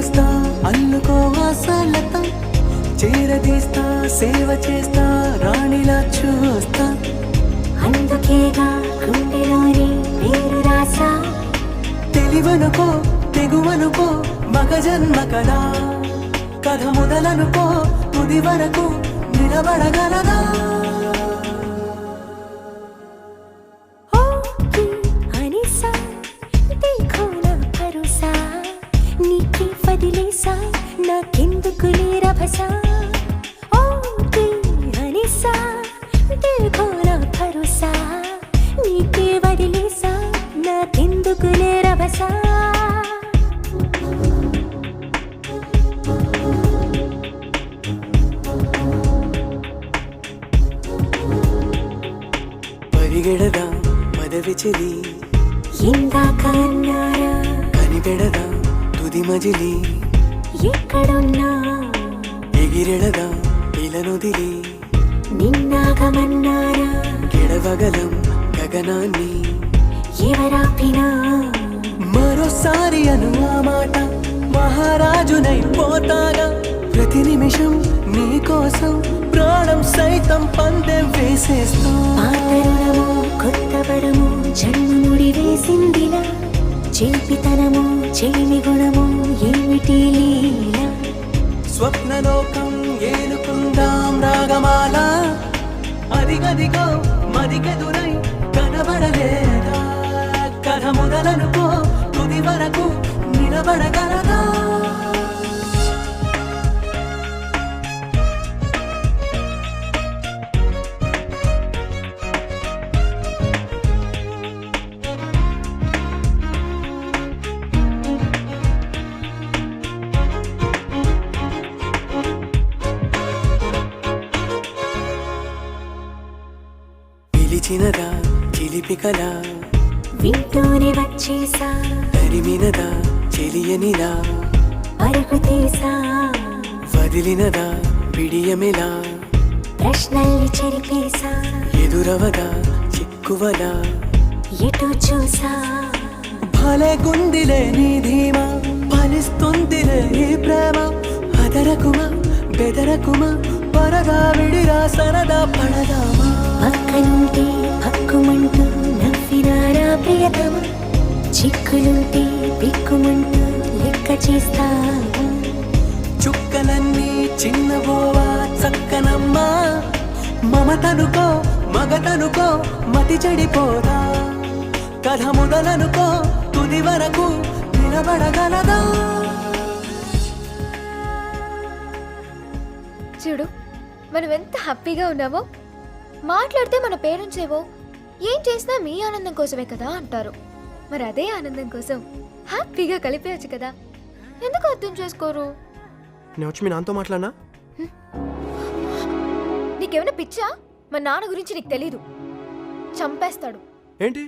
వస్తా అల్లుకో ఆశలత చేరదీస్తా సేవ చేస్తా రాణిలా చూస్తా అందుకేగా గుండెలోని పేరు రాసా తెలివనుకో తెగువనుకో మగ జన్మ కదా కథ మొదలనుకో తుది వరకు నిలబడగలదా ఓకే అనిసా देखो ना भरोसा నీకే వదిలేసా నాకెందుకు లేరభసా ఓకే అనిసా देखो ना भरोसा నీకే వదిలేసా నాకెందుకు లేరభసా పరిగెడదా పదవి చెలి ఇందాక అన్నారా కనిపెడదా తుది మజిలి ఎక్కడున్నా ఎగిరెడదా ఇలనుదిలి నిన్నాగమన్నారా గెడవగలం గగనాన్ని ఎవరాపినా మరోసారి అను ఆ మాట మహారాజునై పోతాగా ప్రతి నిమిషం నీ కోసం ప్రాణం సైతం పందెం వేసేస్తా పాతరుణము కొత్త వరము జన్మ ముడి వేసిందిలా చేపితనము చెలిమి గుణము ఏమిటి లీలా స్వప్నలోకం ఏలుకుందాం రాగమాల అదిగదిగో మదికెదురై కనబడలేదా కథ మొదలనుకో తుది వరకు నిలబడగలదా పిలిచినదా చిలిపికలా వింటూనే వచ్చేసా తరిమినదా చెలియనిలా పరుగు తీసా వదిలినదా బిడియమిలా ప్రశ్నల్ని చెరిపేసా ఎదురవదా చిక్కువలా ఎటు చూసా భలే గుందిలే నీ ధీమా ఫలిస్తుందిలే ఈ ప్రేమ అదరకుమా బెదరకుమా పరగా విడిరా సరదా పడదామా పక్కనుంటే పక్కుమంటూ నవ్వినారా ప్రియతమ చిక్కులుంటే పిక్కుమంటూ లెక్క చేస్తా చుక్కలన్నీ చిన్నబోవా చక్కనమ్మా మమతనుకో మగతనుకో మతి చెడిపోదా కథ మొదలనుకో తుది వరకు నిలబడగలదా చూడు మనం ఎంత హ్యాపీగా ఉన్నామో మాట్లాడితే మన పేరెంట్స్ ఏవో ఏం చేసినా మీ ఆనందం కోసమే కదా అంటారు. మరి అదే ఆనందం కోసం హ్యాపీగా కలిపేయచ్చు కదా, ఎందుకు అర్థం చేసుకోరు? నేను వచ్చి మీ నాన్నతో మాట్లాడినా? నీకేమైనా పిచ్చా? మా నాన్న గురించి నీకు తెలీదు, చంపేస్తాడు. ఏంటి